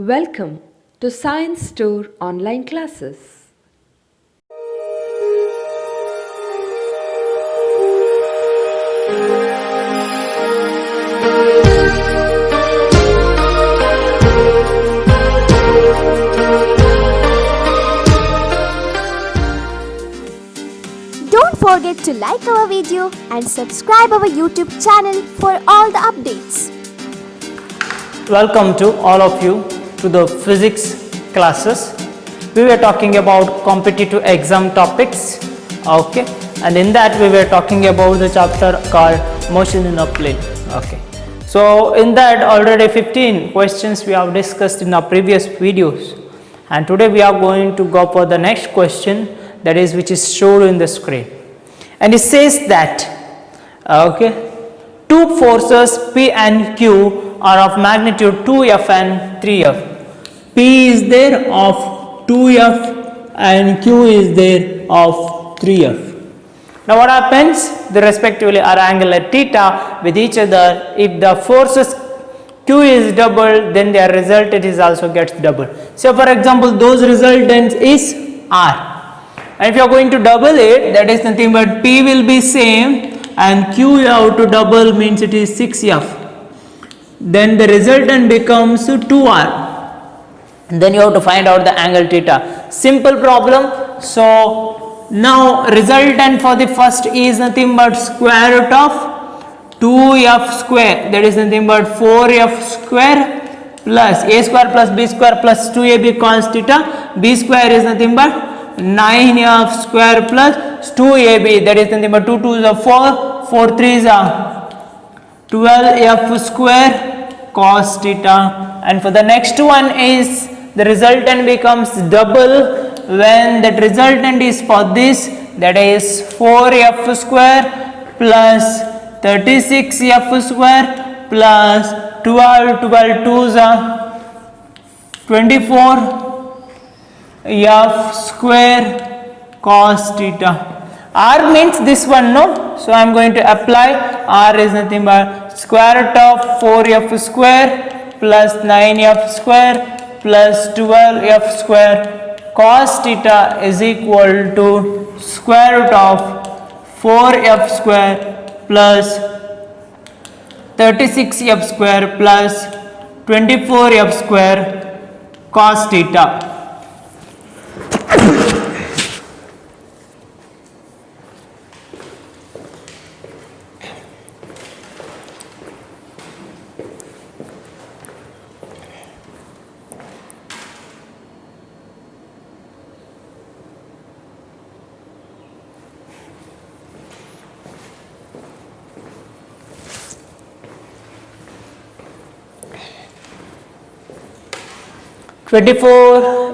Welcome to Science Store online classes. Don't forget to like our video and subscribe our YouTube channel for all the updates. Welcome to all of you to the physics classes. We were talking about competitive exam topics, okay, and in that we were talking about the chapter called motion in a plane, okay. So in that already 15 questions we have discussed in our previous videos, and today we are going to go for the next question, that is which is shown in the screen, and it says that okay, two forces P and Q are of magnitude 2F and 3F. P is there of 2F and Q is there of 3F. Now what happens? They respectively are angle at theta with each other. If the forces Q is double, then their resultant is also gets double. So for example, those resultants is R. And if you are going to double it, that is nothing but P will be same and Q you have to double means it is 6F. Then the resultant becomes 2R. Then you have to find out the angle theta. Simple problem. So now resultant for the first is nothing but square root of 2F square, that is nothing but 4F square plus A square plus B square plus 2AB cos theta. B square is nothing but 9F square plus 2AB, that is nothing but 2 2 is a 4, 4 3 is a 12F square cos theta. And for the next one is the resultant becomes double when that resultant is for this, that is 4F square plus 36F square plus 12 2s are 24 F square cos theta. R means this one, no? So I am going to apply R is nothing but square root of 4F square plus 9F square plus 12F square cos theta is equal to square root of 4F square plus 36F square plus 24F square cos theta.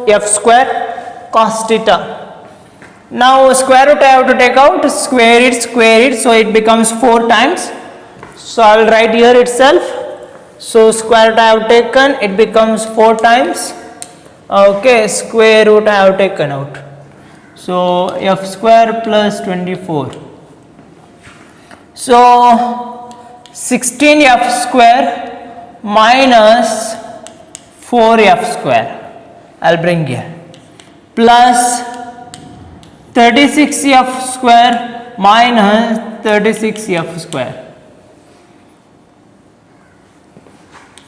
F square cos theta. Now square root I have to take out, square it, so it becomes 4 times. So I will write here itself. So square root I have taken, it becomes 4 times. Okay, square root I have taken out. So F square plus 24. So 16F square minus 4F square, I will bring here, plus 36F square minus 36F square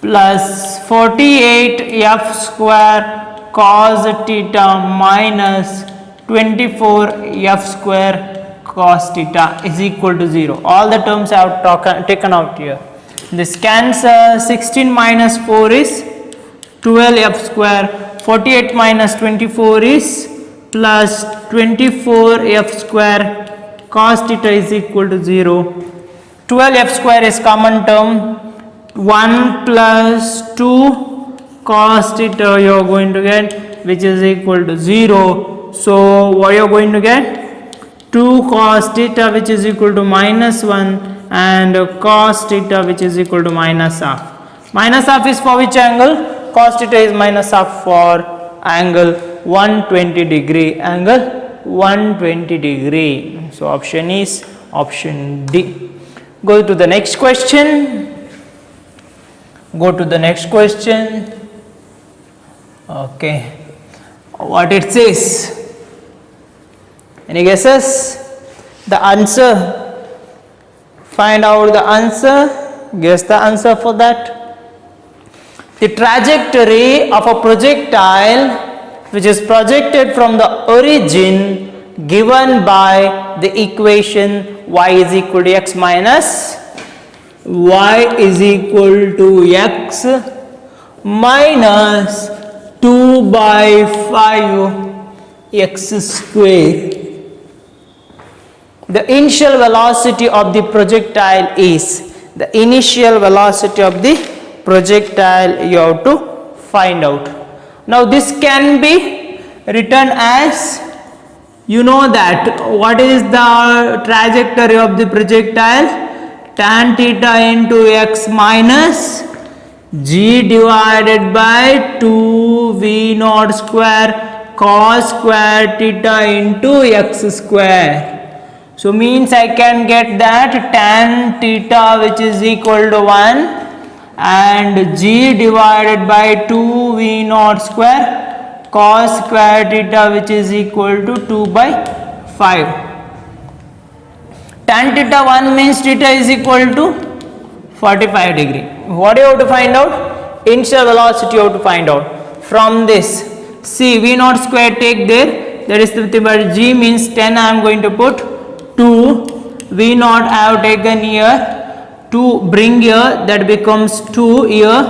plus 48F square cos theta minus 24F square cos theta is equal to 0. All the terms I have taken out here. This cancel. 16 minus 4 is 12F square, 48 minus 24 is plus 24F square cos theta is equal to 0. 12F square is common term, 1 plus 2 cos theta you are going to get, which is equal to 0. So what you are going to get? 2 cos theta which is equal to minus 1 and cos theta which is equal to minus half. Minus half is for which angle? Cos theta is minus half for angle 120 degree, angle 120 degree. So option is option D. Go to the next question. Go to the next question. Okay, what it says? Any guesses? The answer. Find out the answer. Guess the answer for that. The trajectory of a projectile which is projected from the origin given by the equation y is equal to x minus y is equal to x minus 2 by 5 x square. The initial velocity of the projectile is, the initial velocity of the projectile you have to find out. Now this can be written as, you know that what is the trajectory of the projectile? Tan theta into x minus g divided by 2 v naught square cos square theta into x square. So means I can get that tan theta which is equal to 1 and g divided by 2 v naught square cos square theta which is equal to 2 by 5. Tan theta 1 means theta is equal to 45 degree. What do you have to find out? Initial velocity you have to find out. From this, see v naught square take there, that is nothing but g means 10 I am going to put 2, v naught I have taken here, 2 bring here, that becomes 2 here,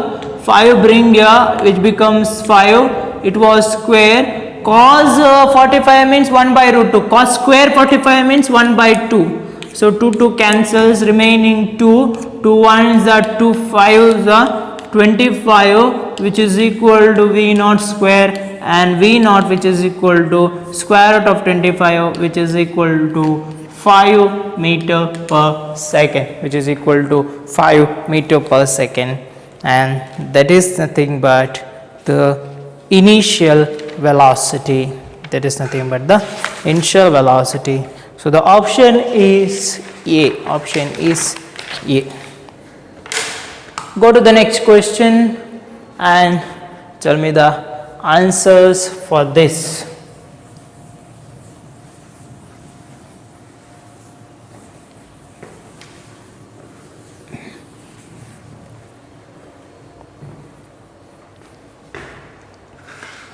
5 bring here which becomes 5, it was square, cos 45 means 1 by root 2, cos square 45 means 1 by 2. So 2 cancels, remaining 2, 2 1s are 2 5s are 25 which is equal to v naught square and v naught which is equal to square root of 25 which is equal to 5 meter per second, which is equal to 5 meter per second, and that is nothing but the initial velocity, that is nothing but the initial velocity. So the option is A, option is A. Go to the next question and tell me the answers for this.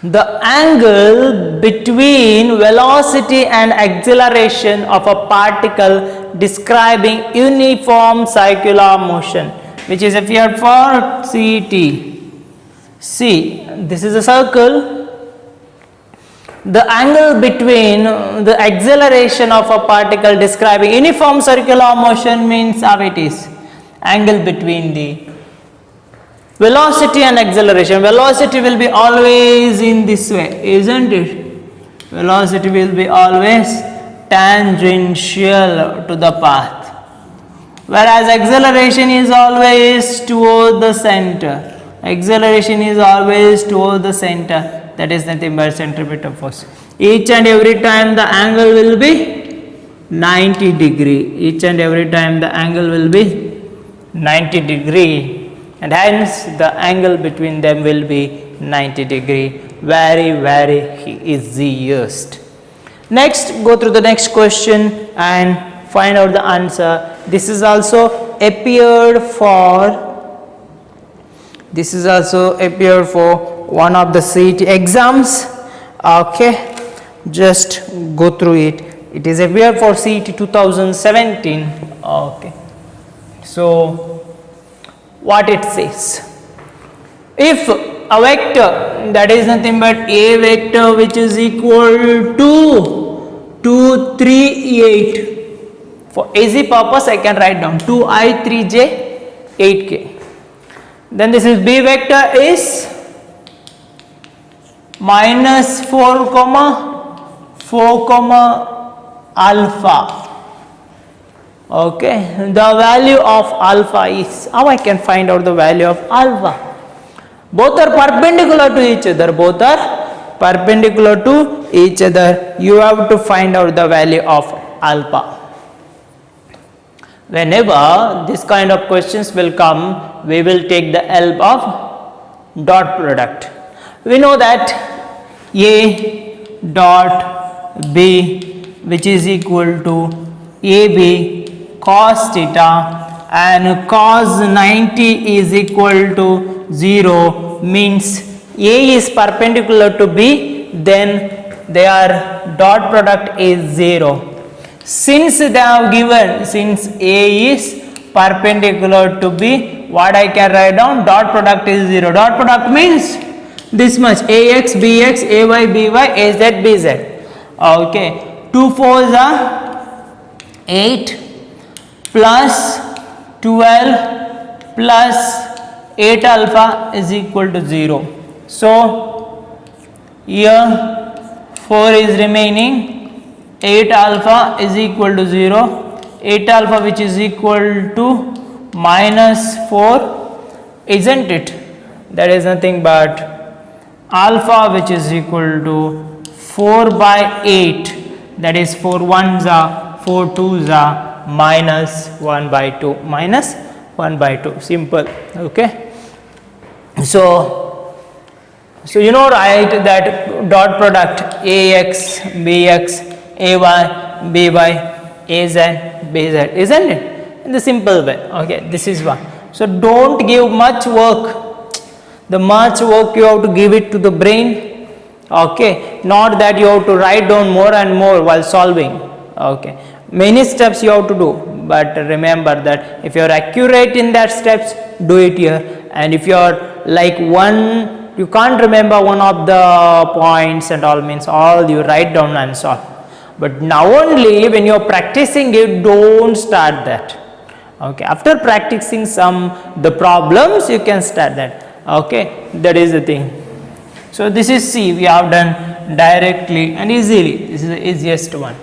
The angle between velocity and acceleration of a particle describing uniform circular motion, which is appeared for CET. See, this is a circle. The angle between the acceleration of a particle describing uniform circular motion means how it is. Angle between the velocity and acceleration. Velocity will be always in this way, isn't it? Velocity will be always tangential to the path, whereas acceleration is always toward the center. Acceleration is always toward the center, that is nothing but centripetal force. Each and every time the angle will be 90 degree. Each and every time the angle will be 90 degree. And hence the angle between them will be 90 degree. Very easiest. Next, go through the next question and find out the answer. This is also appeared for one of the CET exams. Okay, just go through it. It is appeared for CET 2017. Okay, so what it says: if a vector, that is nothing but a vector which is equal to 2 3 8, for easy purpose I can write down 2i 3j 8k, then this is b vector is minus 4 alpha. Okay, the value of alpha is, how I can find out the value of alpha? Both are perpendicular to each other. Both are perpendicular to each other. You have to find out the value of alpha. Whenever this kind of questions will come, we will take the help of dot product. We know that A dot B, which is equal to AB cos theta, and cos 90 is equal to 0, means A is perpendicular to B, then their dot product is 0. Since they have given, since A is perpendicular to B, what I can write down? Dot product is 0. Dot product means this much: AX, BX, AY, BY, AZ, BZ. Okay, 2 4s are 8 plus 12 plus 8 alpha is equal to 0. So here 4 is remaining, 8 alpha is equal to 0, 8 alpha which is equal to minus 4, isn't it? That is nothing but alpha which is equal to 4 by 8, that is 4 1s are 4 2s are minus 1 by 2, minus 1 by 2, simple. Okay, so you know, right, that dot product AX, BX, AY, BY, AZ, BZ, isn't it? In the simple way. Okay, this is one. So don't give much work. The much work you have to give it to the brain. Okay, not that you have to write down more and more while solving. Okay, many steps you have to do, but remember that if you are accurate in that steps, do it here. And if you are like you can't remember one of the points and all, means all you write down and solve. But now only when you are practicing it, don't start that. Okay, after practicing the problems, you can start that. Okay, that is the thing. So this is C, we have done directly and easily. This is the easiest one.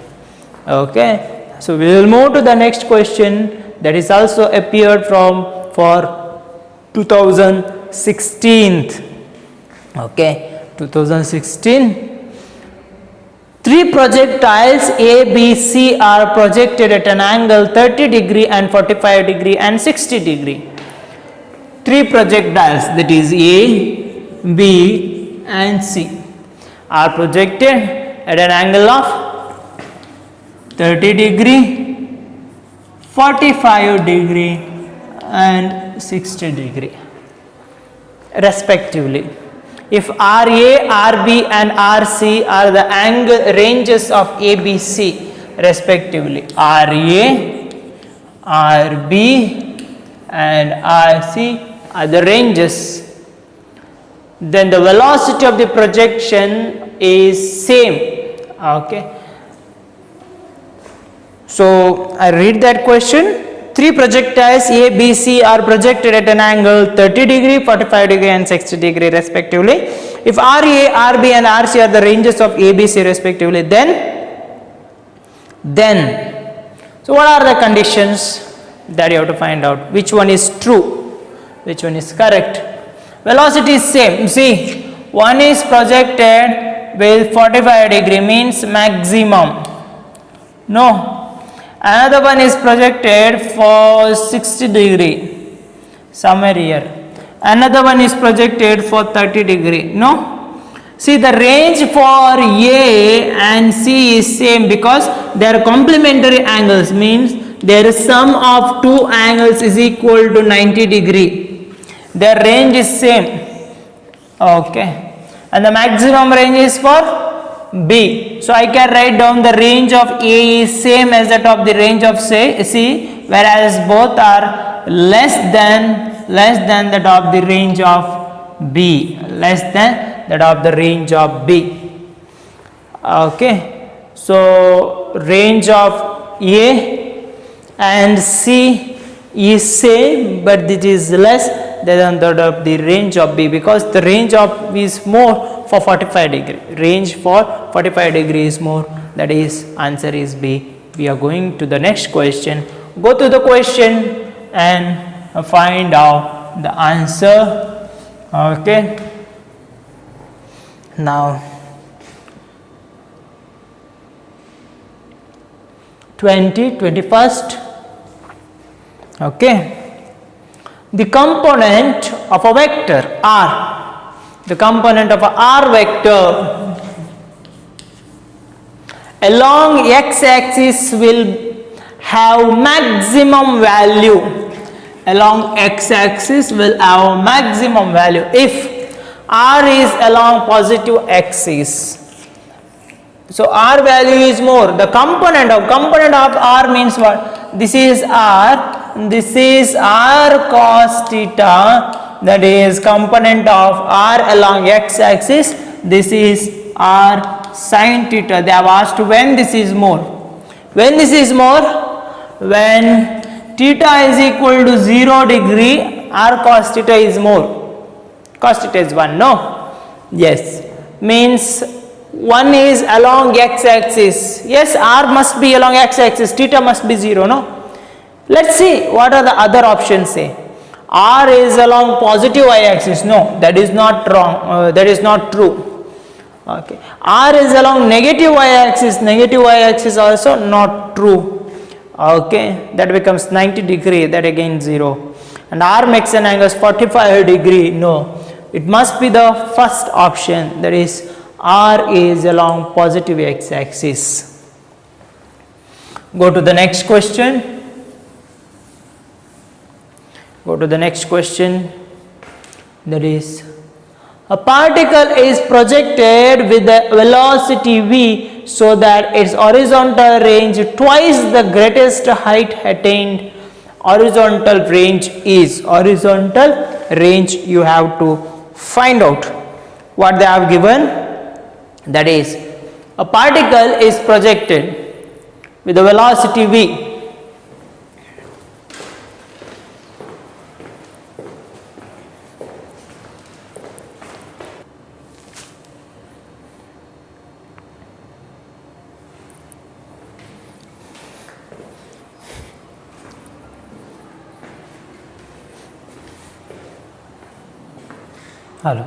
Okay, so we will move to the next question that is also appeared for 2016. Okay, 2016. 3 projectiles A, B, C are projected at an angle 30 degree and 45 degree and 60 degree. 3 projectiles, that is A, B and C, are projected at an angle of 30 degree, 45 degree and 60 degree respectively. If RA, RB and RC are the angle ranges of ABC respectively, RA, RB and RC are the ranges, then the velocity of the projection is same. Okay, so I read that question. 3 projectiles A, B, C are projected at an angle 30 degree, 45 degree and 60 degree respectively. If RA, RB and RC are the ranges of ABC respectively, then so what are the conditions that you have to find out? Which one is true? Which one is correct? Velocity is same. See, one is projected with 45 degree, means maximum. No. Another one is projected for 60 degree, somewhere here. Another one is projected for 30 degree. No. See, the range for A and C is same because they are complementary angles, means their sum of 2 angles is equal to 90 degree. Their range is same. Okay. And the maximum range is for B. So I can write down the range of A is same as that of the range of C, whereas both are less than that of the range of B, less than that of the range of B. Okay, so range of A and C is same, but it is less than that of the range of B, because the range of B is more for 45 degree. Range for 45 degree is more, that is answer is B. We are going to the next question. Go to the question and find out the answer. Okay, now 21st. Okay, the component of a vector R the component of a r vector along x-axis will have maximum value. Along x-axis will have maximum value if r is along positive axis. So r value is more. The component of r means what? This is r. This is r cos theta. That is component of r along x-axis. This is r sin theta. They have asked when this is more. When this is more? When theta is equal to 0 degree, r cos theta is more. Cos theta is 1, no? Yes. Means 1 is along x-axis. Yes, r must be along x-axis. Theta must be 0, no? Let's see what are the other options say. R is along positive y-axis. No, that is not wrong. That is not true. Okay. R is along negative y-axis. Negative y-axis also not true. Okay, that becomes 90 degree. That again 0. And R makes an angle 45 degree. No, it must be the first option. That is R is along positive x-axis. Go to the next question. Go to the next question. That is, a particle is projected with a velocity v so that its horizontal range twice the greatest height attained. Horizontal range is, horizontal range you have to find out. What they have given, that is, a particle is projected with a velocity v. Hello.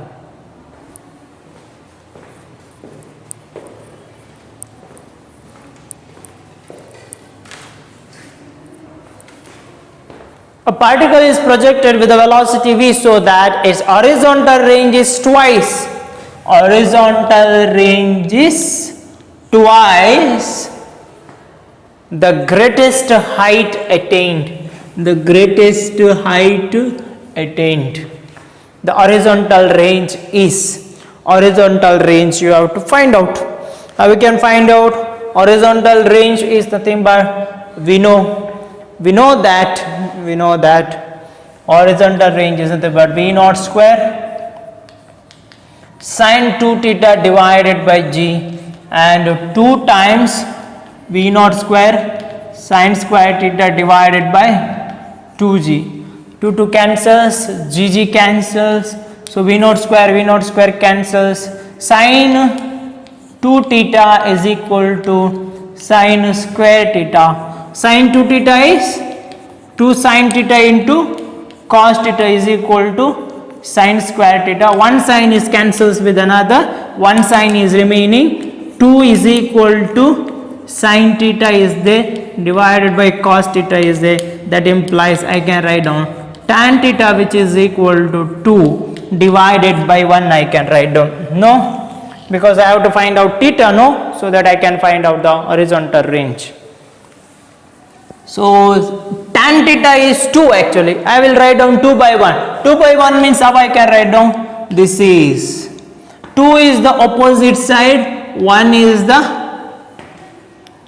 A particle is projected with a velocity v so that its horizontal range is twice. Horizontal range is twice the greatest height attained. The greatest height attained. The horizontal range is, horizontal range you have to find out. How we can find out? Horizontal range is nothing but we know that horizontal range is nothing but v naught square sin 2 theta divided by g, and 2 times v naught square sin square theta divided by 2g. 2 cancels, gg cancels, so v naught square cancels. Sin 2 theta is equal to sin square theta. Sin 2 theta is 2 sin theta into cos theta is equal to sin square theta. One sin is cancels with another, one sin is remaining. 2 is equal to sin theta is there divided by cos theta is there. That implies I can write down tan theta, which is equal to 2 divided by 1 I can write down. No, because I have to find out theta, no, so that I can find out the horizontal range. So tan theta is 2 actually. I will write down 2 by 1. 2 by 1 means how I can write down? This is 2 is the opposite side, 1 is the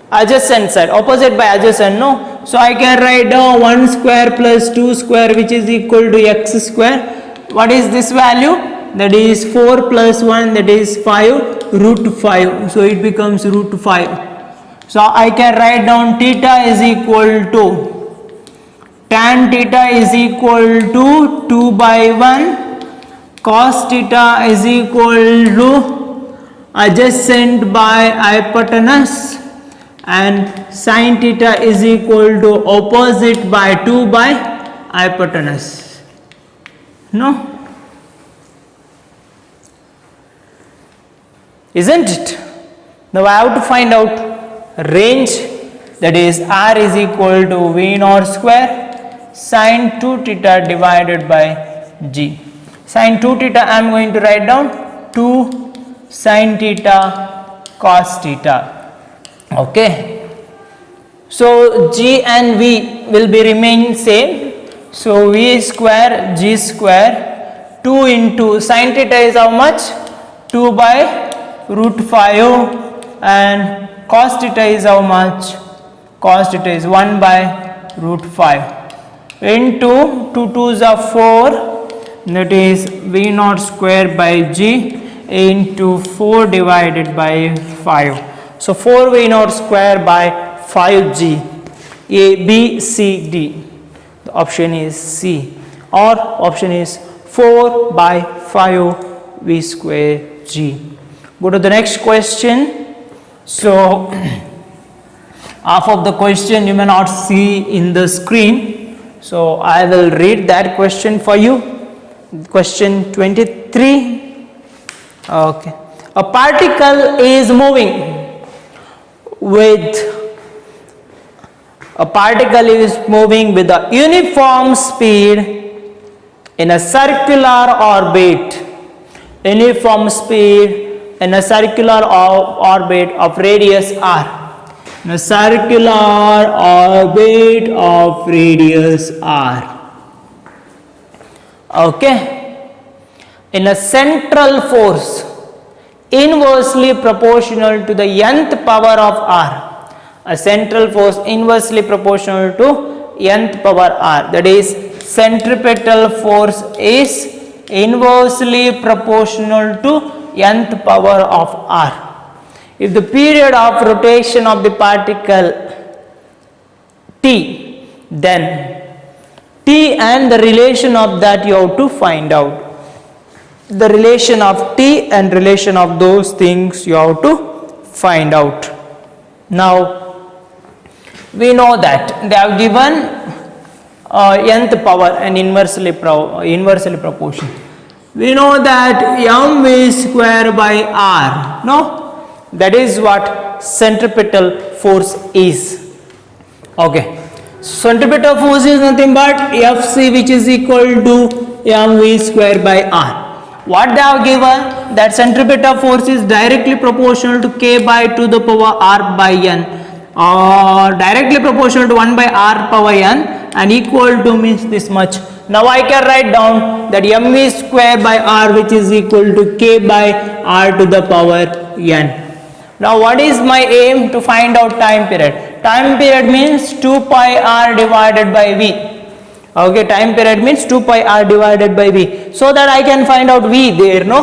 adjacent side. Opposite by adjacent, no. So I can write down 1 square plus 2 square, which is equal to x square. What is this value? That is 4 plus 1, that is 5, root 5. So it becomes root 5. So I can write down theta is equal to tan theta is equal to 2 by 1, cos theta is equal to adjacent by hypotenuse, and sin theta is equal to opposite by 2 by hypotenuse. No? Isn't it? Now I have to find out range, that is r is equal to v naught square sin 2 theta divided by g. Sine 2 theta I am going to write down 2 sine theta cos theta. Okay. So G and V will be remain same. So V square G square 2 into sine theta is how much? 2 by root 5 and cos theta is how much? Cos theta is 1 by root 5 into 2 2s are 4, that is V naught square by G into 4 divided by 5. So 4 V naught square by 5G. A, B, C, D. The option is C, or option is 4 by 5 V square G. Go to the next question. So half of the question you may not see in the screen, so I will read that question for you. Question 23. Okay. A particle is moving with a uniform speed in a circular orbit. Uniform speed in a circular orbit of radius r. In a circular orbit of radius r. Okay. In a central force inversely proportional to the nth power of r. A central force inversely proportional to nth power r, that is centripetal force is inversely proportional to nth power of r. If the period of rotation of the particle t, then t and the relation of that you have to find out. The relation of t and relation of those things you have to find out. Now we know that they have given nth power and inversely proportional. We know that mv square by r, no, that is what centripetal force is. Okay, centripetal force is nothing but Fc, which is equal to mv square by r. What they have given, that centripetal force is directly proportional to k by 2 the power r by n, or directly proportional to 1 by r power n, and equal to means this much. Now I can write down that mv square by r, which is equal to k by r to the power n. Now what is my aim? To find out time period. Time period means 2 pi r divided by v. Okay, time period means 2 pi r divided by v, so that I can find out v there, no?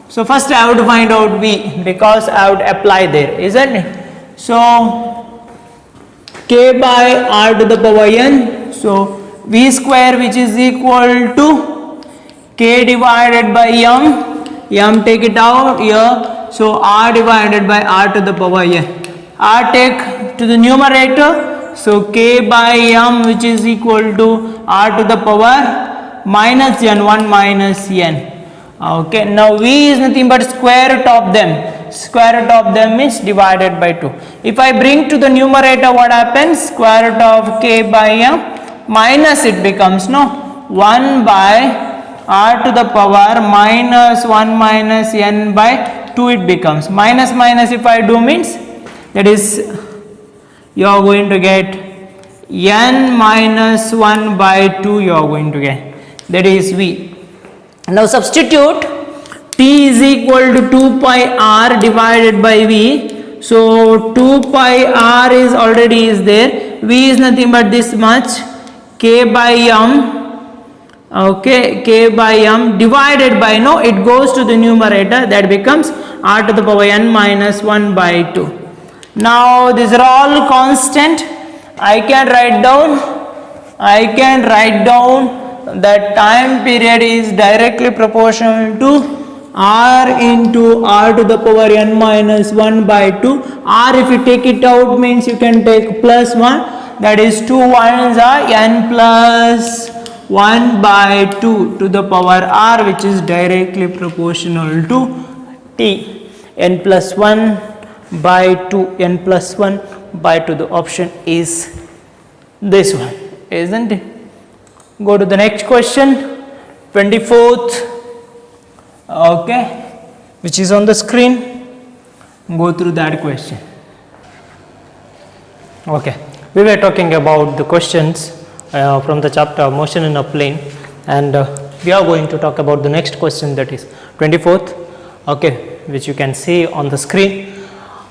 So first I have to find out v, because I have to apply there, isn't it? So k by r to the power n, so v square, which is equal to k divided by m take it out here, so r divided by r to the power n. R take to the numerator, so k by m, which is equal to r to the power minus n, 1 minus n. Okay, now v is nothing but square root of them. Square root of them is divided by 2. If I bring to the numerator, what happens? Square root of k by m minus, it becomes 1 by r to the power minus 1 minus n by 2 it becomes. Minus minus if I do means, that is you are going to get n minus 1 by 2 you are going to get, that is v. Now substitute t is equal to 2 pi r divided by v, so 2 pi r is already is there, v is nothing but this much, k by m, okay, k by m divided by, no, it goes to the numerator, that becomes r to the power n minus 1 by 2. Now these are all constant. I can write down that time period is directly proportional to r into r to the power n minus 1 by 2. R, if you take it out, means you can take plus 1, that is 2 ones are n plus 1 by 2 to the power r, which is directly proportional to t. N plus 1 by 2, n plus 1 by 2, the option is this one, isn't it? Go to the next question. 24th, okay, which is on the screen. Go through that question. Okay, we were talking about the questions from the chapter Motion in a Plane, and we are going to talk about the next question, that is 24th, okay, which you can see on the screen.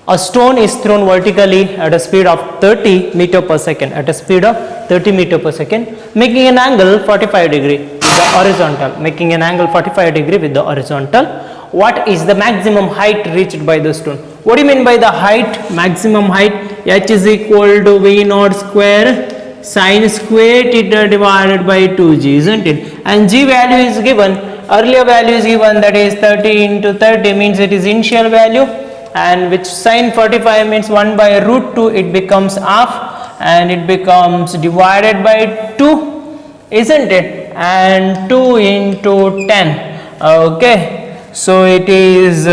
A stone is thrown vertically at a speed of 30 meter per second, at a speed of 30 meter per second, making an angle 45 degree with the horizontal, making an angle 45 degree with the horizontal. What is the maximum height reached by the stone? What do you mean by the height, maximum height? H is equal to V naught square sine square theta divided by 2g, isn't it? And g value is given, earlier value is given, that is 30 into 30 means it is initial value, and which sine 45 means 1 by root 2, it becomes half and it becomes divided by 2, isn't it? And 2 into 10, okay, so it is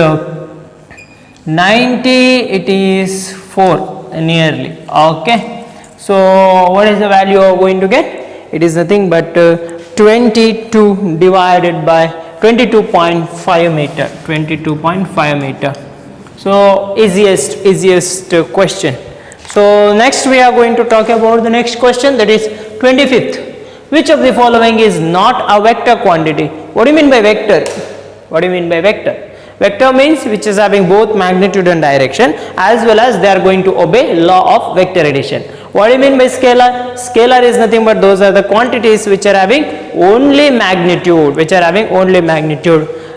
90, it is 4 nearly, okay. So what is the value you are going to get? It is nothing but 22 divided by 22.5 meter, 22.5 meter. So easiest question. So next we are going to talk about the next question, that is 25th. Which of the following is not a vector quantity? What do you mean by vector? What do you mean by vector? Vector means which is having both magnitude and direction, as well as they are going to obey law of vector addition. What do you mean by scalar? Scalar is nothing but those are the quantities which are having only magnitude,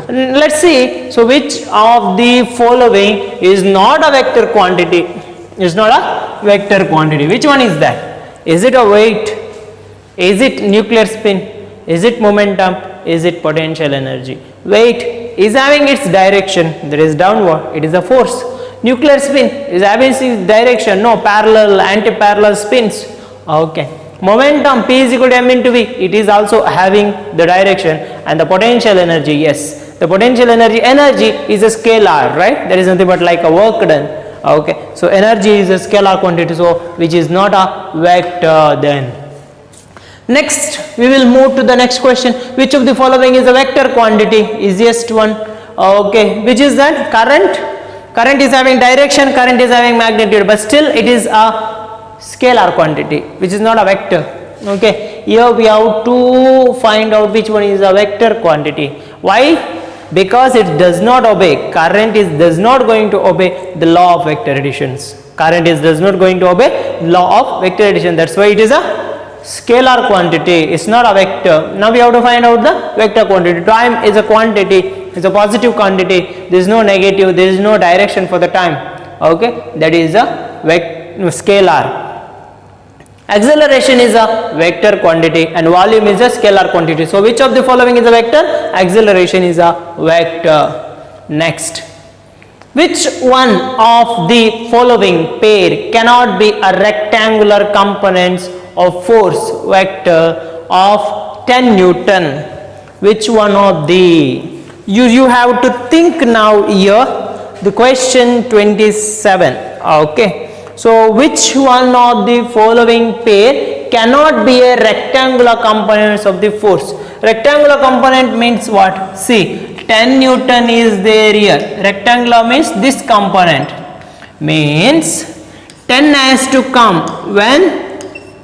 Let's see, so which of the following is not a vector quantity? Is not a vector quantity. Which one is that? Is it a weight? Is it nuclear spin? Is it momentum? Is it potential energy? Weight is having its direction, that is downward, it is a force. Nuclear spin is having its direction, no, parallel, anti-parallel spins, okay. Momentum, P is equal to m into v, it is also having the direction. And the potential energy, yes, the potential energy is a scalar, right? That is nothing but like a work done, okay. So energy is a scalar quantity, so which is not a vector then. Next we will move to the next question. Which of the following is a vector quantity? Easiest one, okay. Which is that? Current is having direction, current is having magnitude, but still it is a scalar quantity, which is not a vector, okay. Here we have to find out which one is a vector quantity. Why? Because it does not obey, current does not going to obey the law of vector additions. Does not going to obey law of vector addition, that's why it is a scalar quantity, it's not a vector. Now we have to find out the vector quantity. Time is a quantity, it's a positive quantity, there is no negative, there is no direction for the time, okay. That is a scalar. Acceleration is a vector quantity and volume is a scalar quantity. So which of the following is a vector? Acceleration is a vector. Next, which one of the following pair cannot be a rectangular components of force vector of 10 Newton? Which one of the? You have to think now here, the question 27, okay. So which one of the following pair cannot be a rectangular components of the force? Rectangular component means what? See, 10 Newton is there here. Rectangular means this component, means 10 has to come when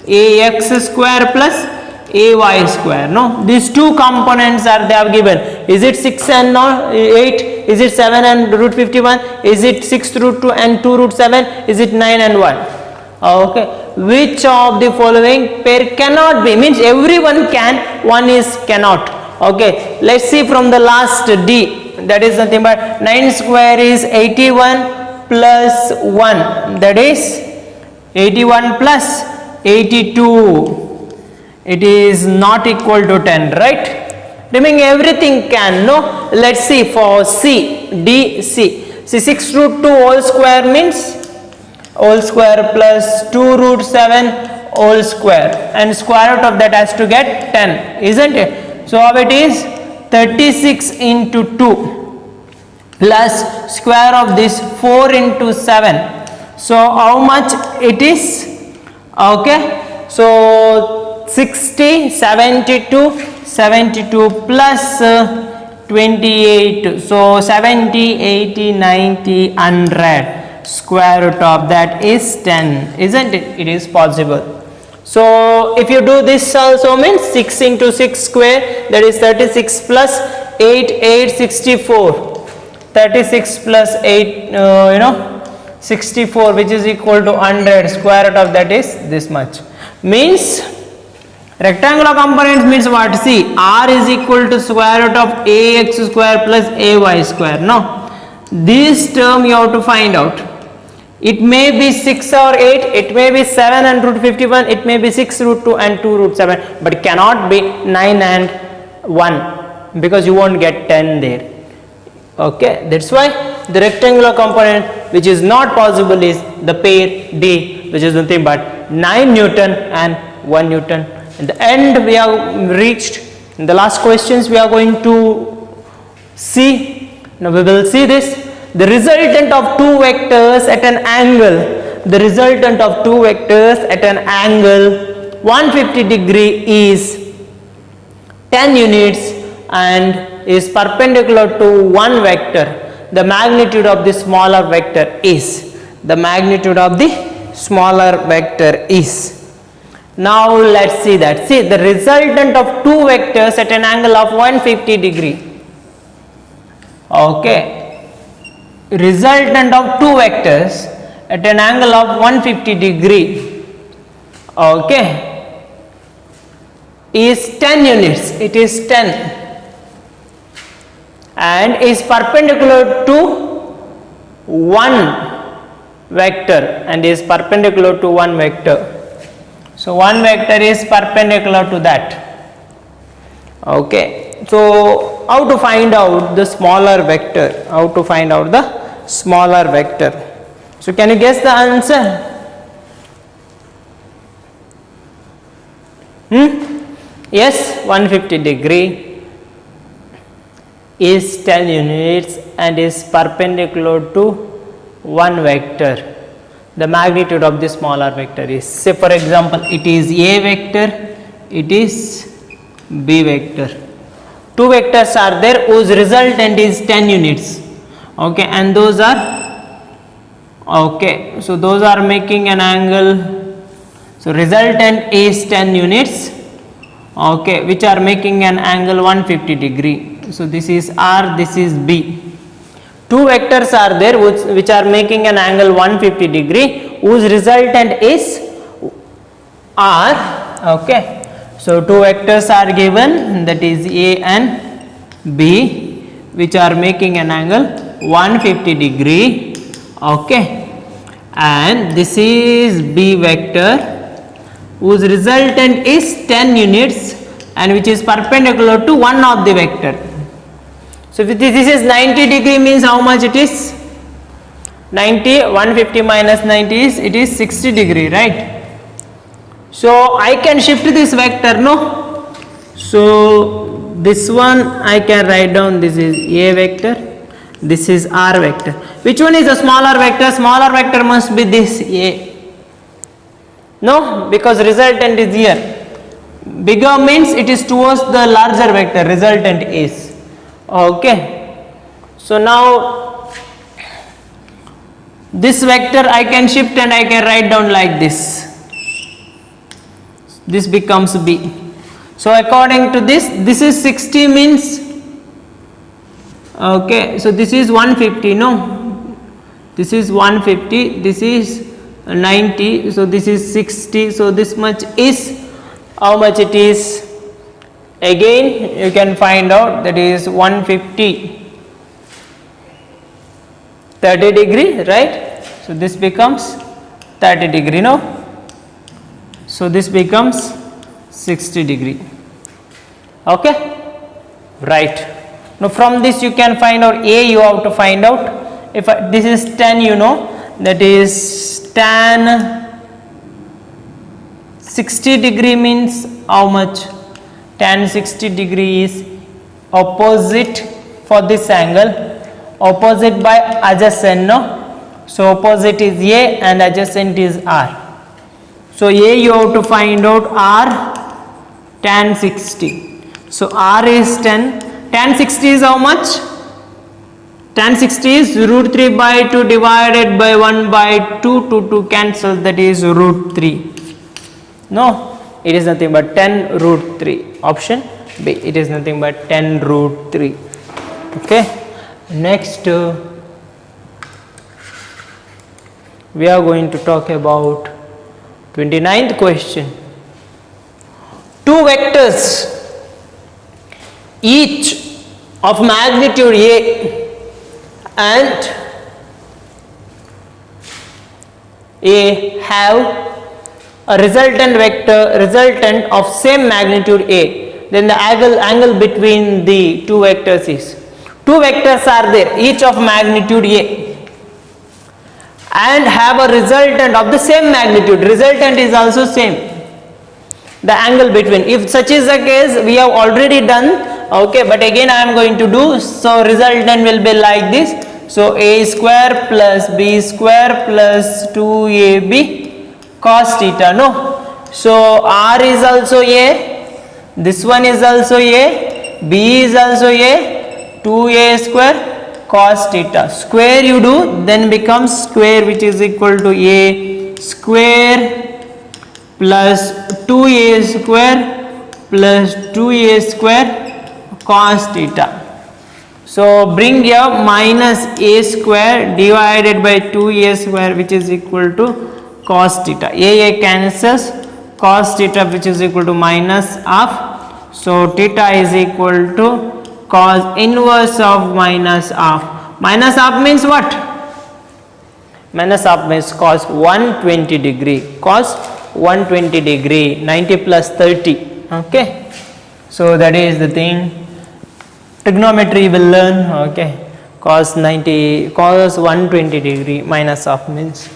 ax square plus ay square, no, these two components are they have given. Is it 6 and 8? Is it 7 and root 51? Is it 6 root 2 and 2 root 7? Is it 9 and 1? Okay, which of the following pair cannot be? Means everyone can, one is cannot, okay. Let's see from the last D, that is nothing but 9 square is 81 plus 1, that is 81 plus 82, it is not equal to 10, right? Remaining everything can, no. Let's see for C, D, C. See, 6 root 2 whole square means whole square plus 2 root 7 whole square, and square root of that has to get 10, isn't it? So how it is? 36 into 2 plus square of this 4 into 7. So how much it is? Okay, so 60, 72, 72 plus 28. So 70, 80, 90, 100. Square root of that is 10. Isn't it? It is possible. So if you do this also means 6 into 6 square, that is 36 plus 8, 64. 36 plus 8, 64, which is equal to 100. Square root of that is this much. Means rectangular components means what? See, r is equal to square root of ax square plus ay square. No, this term you have to find out. It may be 6 or 8, it may be 7 and root 51, it may be 6 root 2 and 2 root 7, but it cannot be 9 and 1, because you won't get 10 there. Okay, that's why the rectangular component which is not possible is the pair D, which is nothing but 9 Newton and 1 Newton. In the end we have reached. In the last questions we are going to see. Now we will see this. The resultant of two vectors at an angle, the resultant of two vectors at an angle 150 degree is 10 units and is perpendicular to one vector. The magnitude of the smaller vector is. The magnitude of the smaller vector is. Now let's see that. See, the resultant of two vectors at an angle of 150 degree. Okay. Resultant of two vectors at an angle of 150 degree, okay, is 10 units. It is 10 and is perpendicular to one vector and is perpendicular to one vector. So one vector is perpendicular to that. Okay, so how to find out the smaller vector? How to find out the smaller vector? So can you guess the answer? Yes, 150 degree is 10 units and is perpendicular to one vector. The magnitude of the smaller vector is, say for example, it is A vector, it is B vector. Two vectors are there whose resultant is 10 units. Okay, and those are, okay, so those are making an angle. So resultant is 10 units, okay, which are making an angle 150 degree. So this is R, this is B. Two vectors are there which are making an angle 150 degree whose resultant is R. Okay, so two vectors are given, that is A and B, which are making an angle 150 degree. Okay, and this is B vector whose resultant is 10 units and which is perpendicular to one of the vector. So if this is 90 degree means how much it is? 90, 150 minus 90 is, it is 60 degree, right? So I can shift this vector, no? So this one I can write down, this is A vector, this is R vector. Which one is the smaller vector? Smaller vector must be this A. No, because resultant is here. Bigger means it is towards the larger vector, resultant is. Okay, so now this vector I can shift and I can write down like this. This becomes B. So according to this, this is 60 means, okay, so this is 150, no, this is 150, this is 90, so this is 60, so this much is, how much it is? Again you can find out, that is 150, 30 degree, right? So this becomes 30 degree, no? So this becomes 60 degree. Okay, right. Now from this you can find out A, you have to find out, if this is 10, you know, that is tan 60 degree means how much? Tan 60 degree is opposite for this angle, opposite by adjacent, no? So opposite is A and adjacent is R. So A you have to find out R tan 60. So r is 10. Tan 60 is how much? Tan 60 is root 3 by 2 divided by 1 by 2. 2 cancel, that is root 3. No, it is nothing but 10 root 3. Option B, it is nothing but 10 root 3. Okay. Next, we are going to talk about 29th question. Two vectors each of magnitude A and A have a resultant of same magnitude A, then the angle between the two vectors is, two vectors are there each of magnitude A and have a resultant of the same magnitude, resultant is also same, the angle between, if such is the case we have already done. Okay, but again I am going to do. So resultant will be like this. So a square plus b square plus 2ab cos theta. No, so r is also a, this one is also a, b is also a, 2a square cos theta. Square you do, then becomes square, which is equal to a square plus 2a square plus 2a square cos theta. So bring here minus a square divided by 2a square, which is equal to cos theta. A cancels, cos theta which is equal to minus half. So theta is equal to cos inverse of minus half. Minus half means what? Minus half means cos 120 degree. Cos 120 degree, 90 plus 30. Okay. So that is the thing. Trigonometry will learn. Okay. Cos 120 degree minus half means.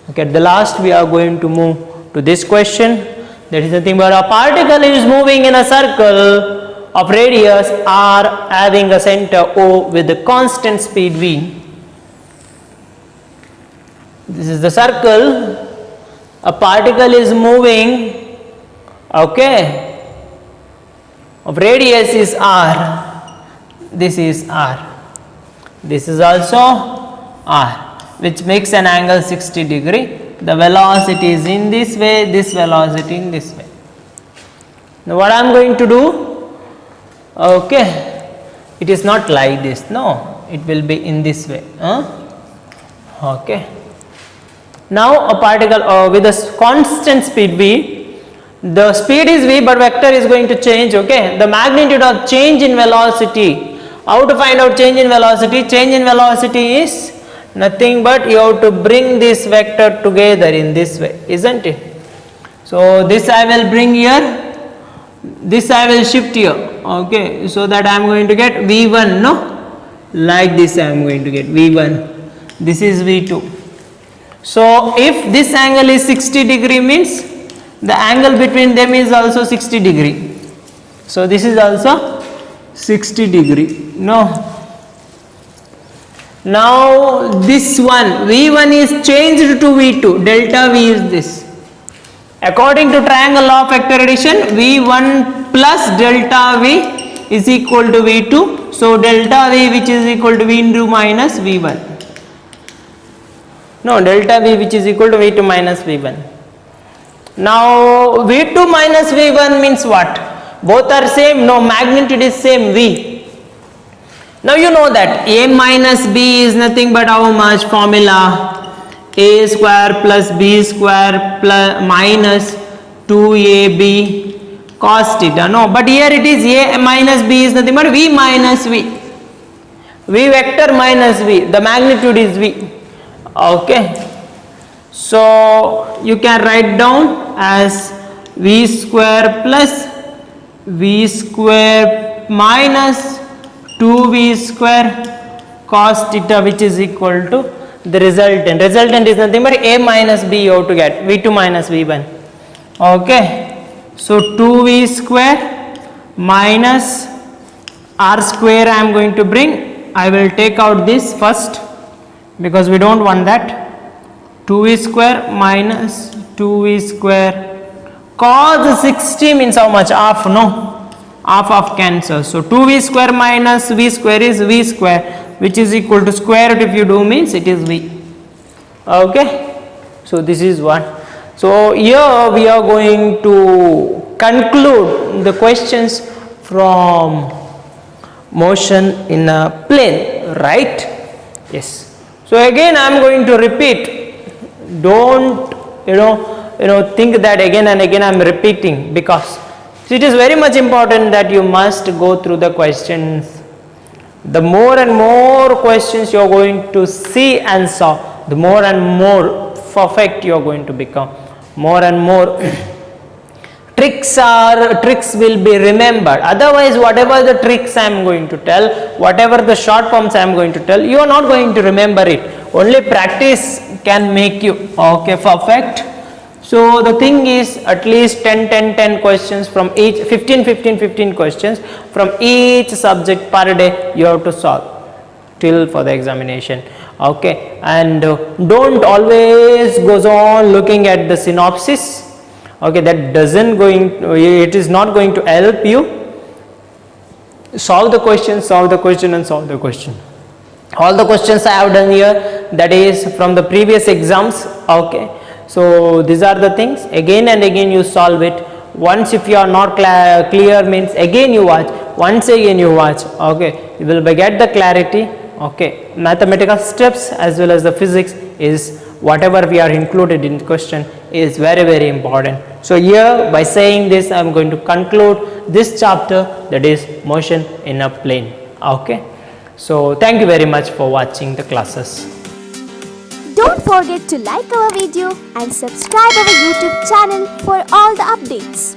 Okay. At the last we are going to move to this question. That is nothing but a particle is moving in a circle of radius r having a center O with a constant speed v. This is the circle. A particle is moving, okay, of radius is r. This is r. This is also r, which makes an angle 60 degree. The velocity is in this way, this velocity in this way. Now what I am going to do? Okay, it is not like this. No, it will be in this way. Okay. Now a particle with a constant speed v, the speed is v but vector is going to change. Okay, the magnitude of change in velocity. How to find out change in velocity? Change in velocity is nothing but you have to bring this vector together in this way, isn't it? So this I will bring here, this I will shift here. Okay, so that I am going to get v1. No, like this I am going to get v1. This is v2. So if this angle is 60 degree means the angle between them is also 60 degree. So this is also 60 degree. No. Now this one v1 is changed to v2. Delta v is this. According to triangle law of vector addition, v1 plus delta v is equal to v2. So delta v which is equal to v2 minus v1. No, delta v which is equal to v2 minus v1. Now v2 minus v1 means what? Both are same. No, magnitude is same v. Now you know that a minus b is nothing but how much? Formula a square plus b square plus minus 2ab cos theta. No, but here it is a minus b is nothing but v minus v. V vector minus v. The magnitude is v. Okay, so you can write down as v square plus v square minus 2v square cos theta, which is equal to the resultant. Resultant is nothing but a minus b you have to get, v2 minus v1. Okay, so 2v square minus r square I am going to bring. I will take out this first, because we don't want that. 2v square minus 2v square cos 60 means how much? Half. No, half cancel. So 2v square minus v square is v square, which is equal to square root if you do means it is v. Okay, so this is one. So here we are going to conclude the questions from motion in a plane, right? Yes. So again I am going to repeat. Don't think that again and again I am repeating, because it is very much important that you must go through the questions. The more and more questions you are going to see and solve, the more and more perfect you are going to become. More and more tricks will be remembered. Otherwise, whatever the tricks I am going to tell, whatever the short forms I am going to tell, you are not going to remember it. Only practice can make you perfect. So the thing is, at least 10 questions from each, 15 questions from each subject per day you have to solve till for the examination. Okay, and don't always goes on looking at the synopsis. Okay, that it is not going to help you. Solve the question and solve the question. All the questions I have done here, that is from the previous exams. Okay, so these are the things. Again and again you solve it. Once if you are not clear means again you watch. Once again you watch. Okay, you will get the clarity. Okay, mathematical steps as well as the physics is whatever we are included in question is very important. So here by saying this I am going to conclude this chapter, that is motion in a plane. Okay, so thank you very much for watching the classes. Don't forget to like our video and subscribe our YouTube channel for all the updates.